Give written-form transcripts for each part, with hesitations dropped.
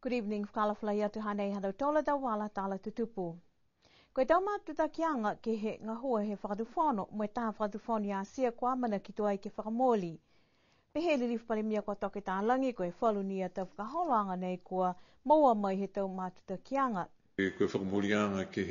Good evening, whakalawhalai atu hanei hanau tola da wala tala tutupu. Koe tau mātuta kianga ke he ngahua he whakatuwhono, moe tā whakatuwhono ia sia kua mana ki toa i ke whakamōli. Pehe li pale mia kua toke tā langi, koe whalu ni a tau whakaholoanga nei kua maua mai he tau mātuta kianga. Koe whakamōlianga ke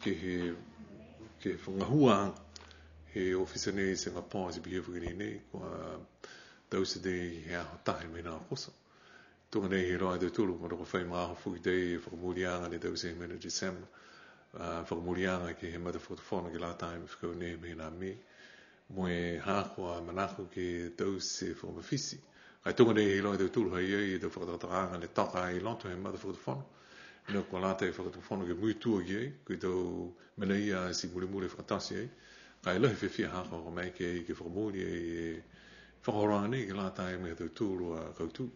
he whangahua he ofisa nei se ngā pāsi behavior nei, kua tau se dei he aho tahe me nā kosa. Tunga nei he roa te tulu, ma roko whai maaho fuki dei whakamūrianga ne tau se he mena December. Whakamūrianga ke he mata whakatawhana ke la tae me whakau nei me nā me. Moe hākua manako ke tau se whakamawhisi. Ai tunga nei he roa te tulu hai ei, tau whakatataranga le taka ai lonto he mata whakatawhana. Ina kua la tae whakatawhana ke muitua ki ei, kui tau mena ia si mure whakatasi ei. Kai lahi whiwhia hākua ko mai ke ei ke whakamūri ei whakaoranga nei ke la tae me tau tūru a kautu.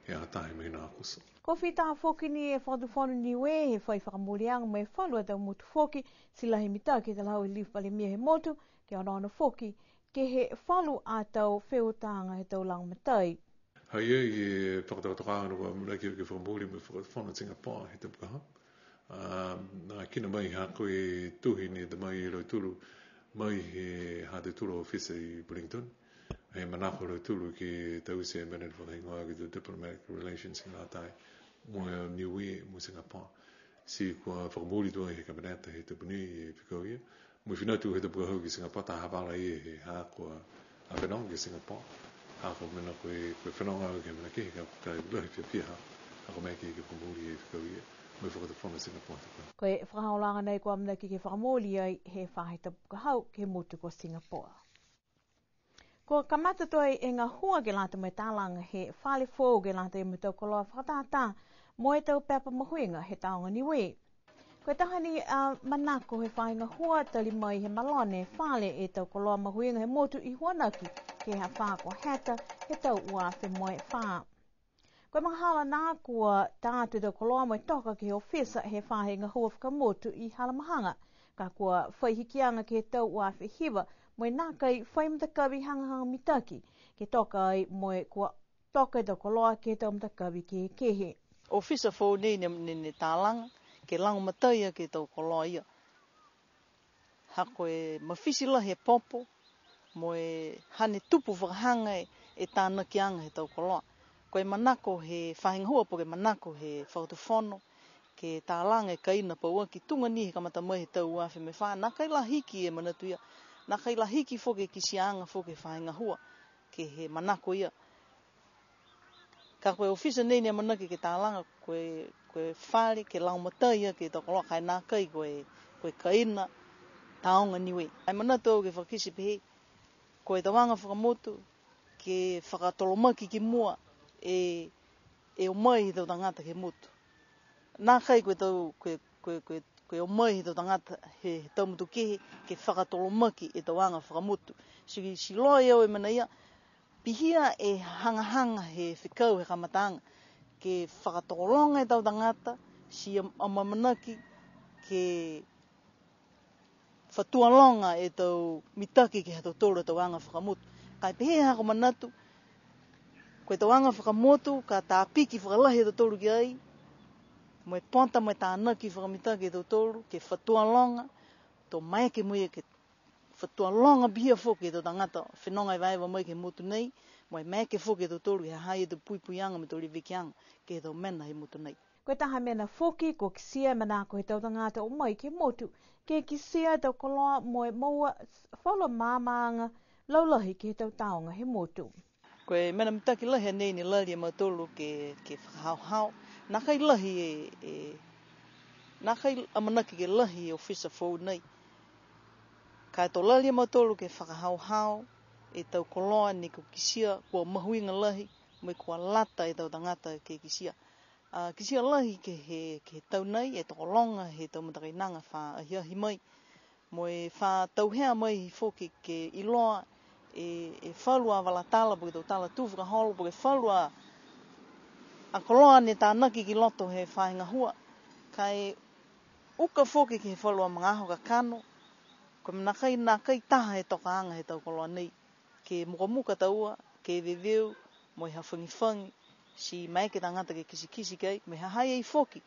He a tahe me nā kosa. Ko whita whoki ni e whakatuwhono ni we he whai whakamūrianga mai whalua tau mutu whoki, sila he mita ke te lau i liu pale mia he motu, ke ana whoki, ke he whalu a tau whiotanga he tau lang matai. Hai ei e whakatautaka wa muna ki whakamūri me whakatawhana tinga pā he te pukaha. Nā kina mai hako e tuhi ni te mai e rau turu, mai he hate turu ofisa i Wellington. He manako rau tulu ki tau se menen whakaingoa ki tu diplomatic relations in ngā tai mua niue mua Singapore. Si kua whakamūri tua he kabineta he tupuni e whikau ia. Mua whinatu he tupu hau ki Singapore ta hawala ia he hā kua apenong ki Singapore. Hā kua mena koe whanonga au ke mena ke he ka lahi whiawhiaha. Hā kua mea ke whakamūri e whikau ia. Mua whakatawhana Singapore tupu. Koe whakahaolanga nei kua mena ke whakamūri ai he whahita pukahau ke mutu ko Singapore. Ko kamata toi e ngā hua ke lata mai tālanga he whale fōu ke lata i mutau koloa whakatātā mo e tau pepa mahuinga he taonga niwe. Koe tahani manako he whainga hua tali mai he malone whale e tau koloa mahuinga he motu i huanaki ke ha whāko heta he tau uawhi moe whā. Koe mga hala nā kua tātu tau koloa moe toka ke he ofisa he whahinga hua whakamotu i halamahanga ka kua whaihikianga ke he tau uawhi hiwa moe nā kai whaimtakawi hangahanga mitaki, ke toka ai moe kua toka i tau koloa ke tau mtakawi ke kehe. Ofisa fōu nei ne tālanga, ke lango mataia ke tau koloa ia. Hako e mawhisi la he popo, moe hane tupu whakahanga e tāna ki anga he tau koloa. Koe manako he whahingahua po ke manako he whakatuwhono, ke tālanga e kaina paua ki tunga ni he kamata mai he tau uawhi me wha, nā kai la hiki e manatu ia. Nā kai la hiki fōke ki sianga fōke whainga hua, ke he manako ia. Ka koe ofisa nei ni manaki ke tālanga, koe whare, ke laumata ia, ke tō koloa kai nā kai, koe kaina, taonga niwe. Ai manatu au ke whakisi pehe, koe tawanga whakamotu, ke whakatolomaki ki mua, e o mai hi tau tangata ke motu. Nā kai koe tau, koe o mai he tau tangata he taumutu kehe ke whakatolomaki e tau anga whakamotu. Si loa iau e mana ia, pihia e hangahanga he whikau he kamatanga ke whakatolonga e tau tangata si amamanaki ke whatualonga e tau mitaki ke hatau tōra tau anga whakamotu. Kai pehe hako manatu, koe tau anga whakamotu ka tā piki whakalahi e tau tōru ki ai, moe ponta moe tāna ki whakamita ke tau tōru, ke whatualonga, tō mai ke moe ke whatualonga bihia whoke tau tangata, whenonga i waewa mai ke motu nei, moe mai ke whoke tau tōru, he hai e tau puipuianga me tau rivikianga, ke tau mena he motu nei. Koe taha mena whoki ko kisia manako he tau tangata o mai ke motu, ke kisia tau koloa moe maua whala māmaanga laulahi ke tau taonga he motu. Koe mena mitaki lahi nei ni lari e matolu ke whakahauhau, nā kai lahi nā kai amanaki ke lahi e ofisa fōu nei. Kai tō lari e matolu ke whakahauhau e tau koloa ni ko kisia kua mahuinga lahi, mai kua lata e tau tangata ke kisia. Kisia lahi ke he tau nei, e tokolonga he tau matakainanga wha ahiahi mai. Moe wha tauhea mai whoki ke iloa e whalua walatala po ke tau tala tūwhaka holo po ke whalua a koloa ne tānaki ki loto he whainga hua. Kai uka whoki ke he whalua mga aho ka kano, ko nā kai taha he toka anga he tau koloa nei. Ke muka taua, ke veveu, mo i hawhangiwhangi, si mai ke tangata ke kisi kei, me hahai ei foki.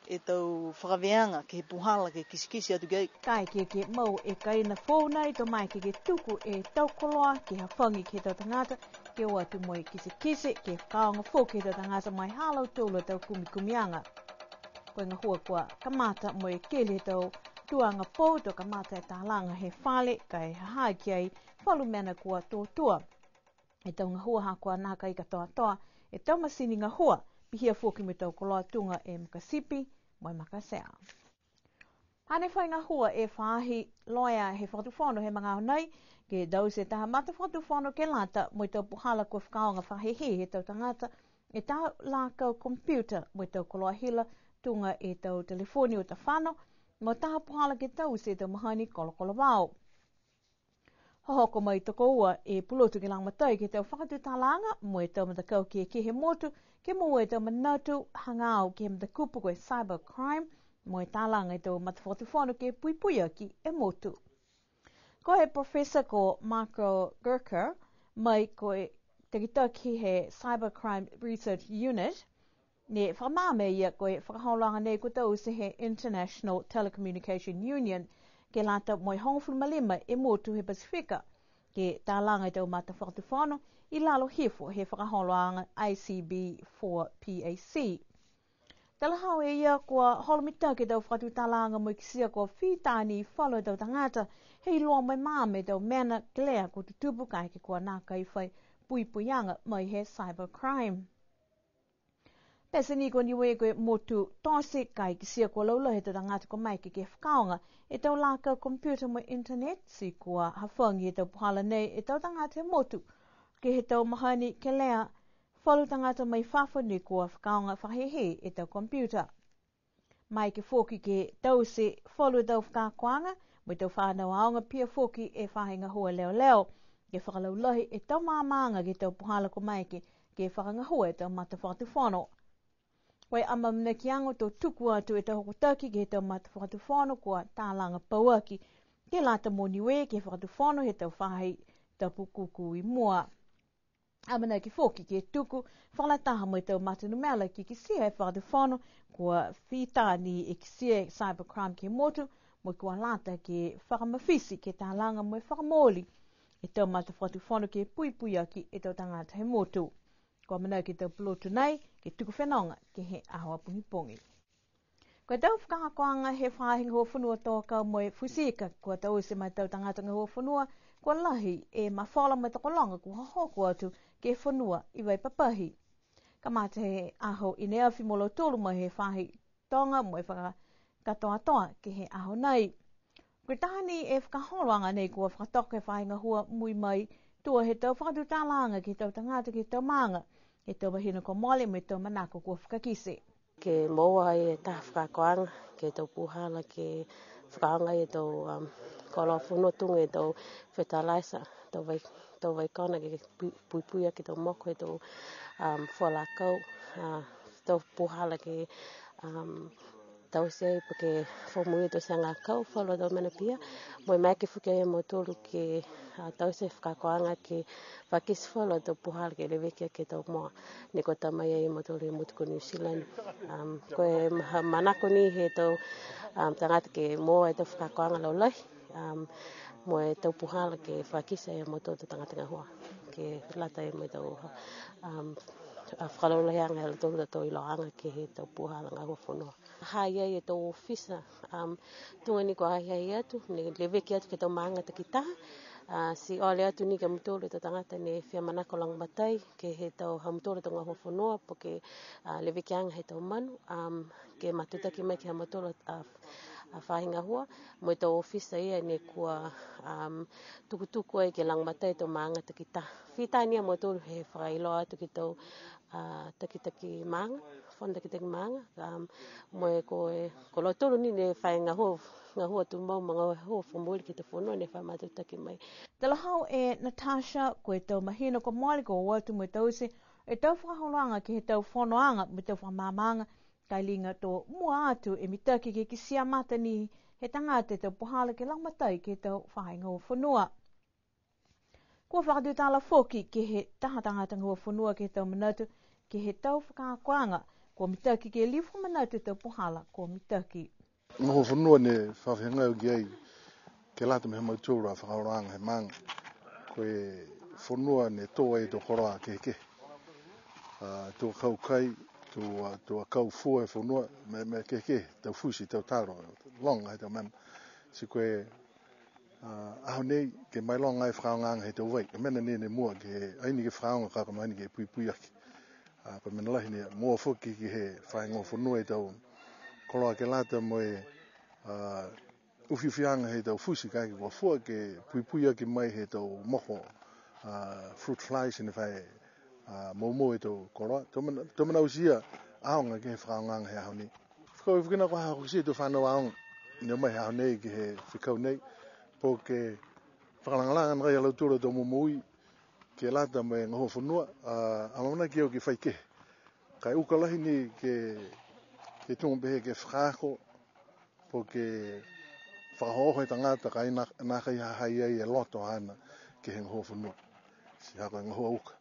E tau whakaweanga ke he puhala ke kisi atu kei. Kai ke mau e kai na whona i to mai ke tuku e tau koloa ke hawhangi ke tau tangata ke o atu mo i kisi ke whakaonga fo ke tau tangata mai halau tōla tau kumianga. Koe ngā hua kua kamata mo e kele tau tuanga pō to kamata e tālanga he whale kai hahai ki ai whalu mena kua tōtua. E tau ngā hua hakua nāka i katoa toa e tau masini ngā hua pihia fōki me tau koloa tunga e Mukasipi mo e Makasea. Hane whai ngā hua e whaahi loia he whakatuwhono he mga honai ke dause taha mata whakatuwhono ke lata mo i tau puhala kua whakaonga whahehe he tau tangata e tau lākau computer mo i tau koloa hila tunga e tau telefoni o ta whano mo taha puhala ke dause e tau mahani kolo wao. Hohoko mai toko ua e pulotu ki langmatai ke tau whakatutalanga mo e tau matakau ke he motu ke mo e tau manatu hangau ke he matakupu koe cybercrime mo e tālanga e tau matawhatuwhono ke puipuia ki e motu. Ko he professor ko Marco Gurker mai koe te ki he Cybercrime Research Unit ne whamame ia koe whakahaolanga nei ko tau se he International Telecommunication Union ke lata mo i hongfulu malima e motu he Pasifika ke tālanga i tau matawhatuwhono i lalo hefo he whakahaolanga ICB4PAC. Talahau e ia kua holomita ke tau whakatutalanga mo i kisia kua whitani whalo tau tangata hei loa mai mame tau mena glea ko tutupu kai ke kua nāka i whai puipuianga mai he cybercrime. Pesa ni ko niwe koe motu tose kai kisia kua laula he tau tangata ko mai ke whakaonga e tau lāka computer mo internet si kua hawhangi e tau puhala nei e tau tangata he motu ke he tau mahani ke lea whalu tangata mai whawhani kua whakaonga whahehe e tau computer. Mai ke whoki ke tau se whalu tau whakakoanga mo tau whanau aonga pia whoki e whahinga hua leo ke whakalaulahi e tau māmanga ke tau puhala ko mai ke whakanga hua e tau mata whakatuwhono. Koe ama mna ki ango tō tuku atu e tau hokotaki ke tau mata whakatuwhono kua tālanga pauaki ke lata mo niwe ke whakatuwhono he tau whahi tau pukuku I mua. Amana ki whoki ke tuku, whalataha mo i tau matanumela ki kisia e whakatuwhono kua whitani e kisia cybercrime ke motu mo kua lata ke whakamawhisi ke tālanga mo i whakamoli e tau matawhatuwhono ke puipuiaki e tau tangata he motu. Kua mana ki tau pulotu nei ke tuku whenonga ke he ahawa pungipongi. Kua tau whakahakoanga he whahinga hua whanua tōkau mo e whusika kua tau se mai tau tangata ngā hua whanua kua lahi e mawhala mai takolonga kua hoko atu ke whanua I wai papahi. Kamata he aho I ne awhi molo tolu mai he whahi tonga mo e whakatoa ke he aho nei. Koe tahani e whakaholoanga nei kua whakatoka he whahinga hua mui mai tua he tau whakatutalanga ke tau tangata ke tau maanga he tau wahina ko mole me tau manako kua whakakise. Ke moa e taha whakakoanga ke tau puhala ke whakaanga e tau kolo whunotunga e tau fertilizer tau waikona ke puipuia ke tau moko e tau whalakau tau puhala ke tau sei pa ke whamui tau sanga kau whalo tau mana pia moi mai ke whuke e mo tolu ke tau sei whakakoanga ke whakisi whalo tau puhala ke lewekia ke tau moa ne ko tamai e mo tolu e mutuko New Zealand koe manako ni he tau tangata ke moa e tau whakakoanga laulai mo e tau puhala ke whakisa e mo tolu tangata ngā hua ke lata e mo tau whakalaulahianga e tolu tau iloanga ke he tau puhala ngā hua whanua. Hai ai e tau ofisa tunga ni ko hai atu ne leweki atu ke tau maanga takitaha si ole atu ni ke mutolo tau tangata ne whia manako lang matai ke he tau hamutolo tau ngā hua whanua po ke leweki anga he tau manu ke matutaki mai ke hamutolo whahinga hua mo e tau ofisa ia ne kua tukutuku ai ke lang matai tau maanga takitaha. Whitania mo tolu he whakailo atu ki tau takitaki maanga whana takitaki maanga mo e ko lo tolu ni ne whai ngā hua tu mau mga hua whamuli ki te whanua ne whai matutaki mai. Talahau e Natasha koe tau mahina ko moali ko watu mo e tau se e tau whakaholoanga ki he tau whanoanga mo tau whamamanga kai linga tō mua atu e mitaki ke kisia mata ni he tangata e tau puhala ke langmatai ke tau whainga o whanua. Kua whakatutala whoki ke he tahatangata ngua whanua ke tau manatu ke he tau whakakoanga ko mitaki ke lifu mana te tau puhala ko mitaki. Ngō whanua ne whawhenga o ki ai ke lata me mautūra whakauranga he maanga. Koe whanua ne tō e tō koroa ke ke. Tō kau kai, tō kau fua e whanua me ke ke, tau fusi, tau taro, longa he tau man. Si koe aho nei ke mai longa e whakauranga he tau wai. Mena ne mua ke aini ke whakauranga kakama aini ke pui pui aki. Pa mena lahi ne mua whuki ki he whaingo whanua e tau koroa ke lata moe uwhiwhianga he tau fusi kai ki wafua ke pui pui aki mai he tau moko fruit flies in whai momo e tau koroa. Tomana usia aonga ke he whakaungang he ahoni. Whakau whukina ko hako kisi e tau whanau aonga. Nio mai hao nei ki he whikau nei. Po ke whakalangalanga ngai alau tūra tau momoi ke lata mai ngaho whanua. Amamana ki au ki whaike. Kai ukalahi ni ke tunga pehe ke whakaako. Po ke whakahoho e tangata kai nākai hahai ai e loto hana ke he ngaho whanua. Si hako e ngaho auka.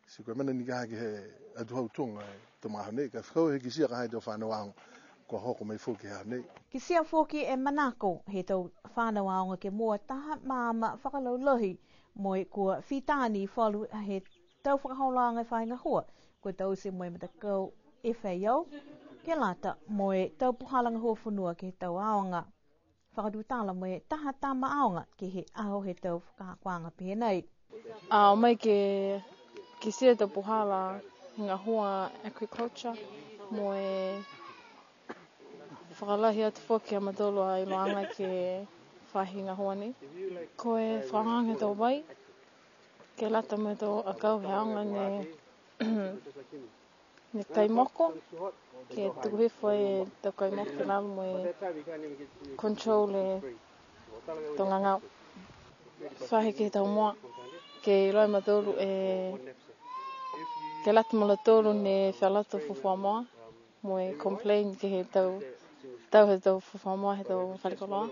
Si koe mana ni kaha ki he atuhau tunga e to maha nei. Ka whakau he kisia ka hai tau whanau aonga. Kua hoko mai fuki ha nei. Kisia fuki e manako he tau whanau aonga ke mua taha maama whakalaulahi moe kua whitani whalu he tau whakaholanga e whainga hua. Kua tau se moe matakau e whaiau ke lata moe tau puhalanga hua whanua ke tau aonga. Whakadutala moe taha tama aonga ke he aho he tau whakakwanga pehe nei. Mai ke kisia tau puhala ngā hua agriculture moe whakalahi atu whoki a matolo a iloanga ke whahi ngā hua ni. Koe whanganga tau wai, ke lata me tau akau he aonga ne kaimoko, ke tukuhifo e tau kaimoko ke lalu moe control e tau ngangau. Whahi ke tau moa, ke roi matolo ke lata mo latolo ne whalato fufua moa, moe complain ke he tau he tau fufua moa he tau whalikoloa.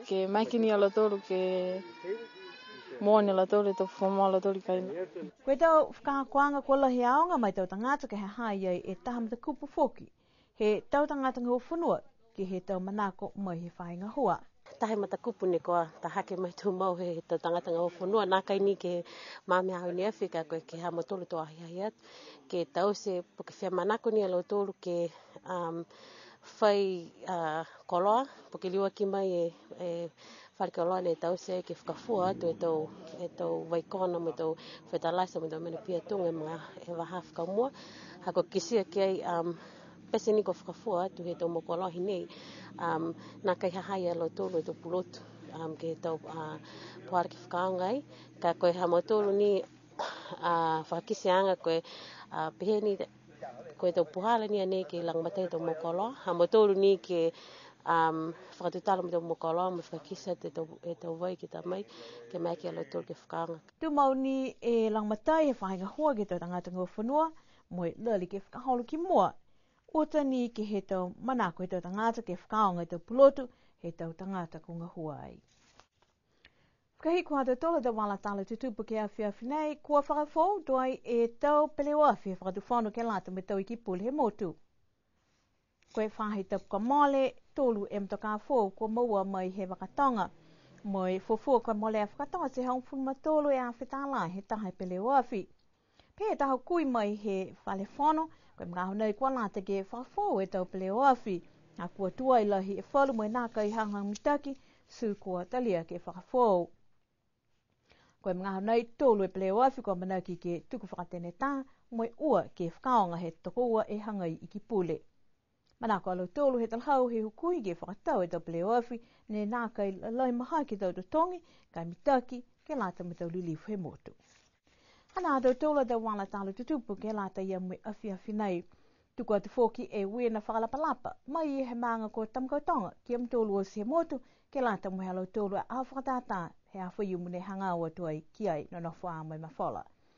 Ke maikini a latolo ke moa ni latolo e tau fufua moa latolo kaina. Koe tau whakakwanga kua lahi aonga mai tau tangata ke he hai ai e taha mata kupu whoki. He tau tangata ngau whanua ke he tau manako mai he whainga hua. Tahe mata kupu ne koa, ta hake mai tū mau he tau tangata ngau whanua. Nā kai ni ke māmea hau ni Afrika koe ke ha matolo tō ahi ahi atu. Ke tau se po ke whia manako ni a latolo ke whai koloa, po ke liwa ki mai e whalikoloa ne tau se ke whakafua atu e tau waikona mo tau whetalaisa mo tau mene pia tunga e waha whakamua. Hako kisia ki ai pese ni ko whakafua atu he tau mokolohi nei. Nā kai hahai a latolo e tau pulotu ke tau puara ki whakaongai. Ka koe ha matolo ni whakakisianga koe pehe ni koe tau puhala ni anei ke langmatai tau mokoloa. Ha matolo ni ke whakatutala mo tau mokoloa mo whakakisa e tau wai ki tamai ke mai ki a latolo ke whakaonga. Tu mau ni e langmatai he whainga hua ke tau tangata ngau whanua moe lali ke whakaholo ki mua. Ota ni ke he tau manako he tau tangata ke whakaonga e tau pulotu he tau tangata ko ngā hua ai. Whakahi kua tau tola tau wala tala tutupu ke awhiawhi nei, kua whakafou doai e tau pelewawhi e whakatuwhanu ke lata me tau iki pule he motu. Koe whahi tau kamole, tolu e mtoka fōu kua maua mai he wakatonga. Moi fōfua koe mole a whakatonga se haung funma tolu e a whetala he taha pelewawhi. Pea taho kui mai he whalefono, koe mga honei kua lata ke whakafou e tau pelewawhi. A kua tuai lahi e whalu mai nāka i hanghang mitaki, su kua talia ke whakafou. Koe mga honei tolu e pelewawhi kua manaki ke tuku whakatene tā, moi ua ke whakaonga he toko ua e hangai i ki pule. Manako alo tolu he talhau he hukui ke whakatau e tau pelewawhi, ne nāka i lai maha ki tau totongi, kai mitaki, ke lata me tau lilifu he motu. Hana tau tola tau wala talo tutupu ke lata ia mui awhiawhi nei. Tuku atu whoki e wena whakalapalapa, mai i he maanga ko tamkautonga, ki am tolu o si he motu, ke lata mui halo tolu a whakatata, he awhiu mune hangaua tuai ki ai no na whaa mai mawhala.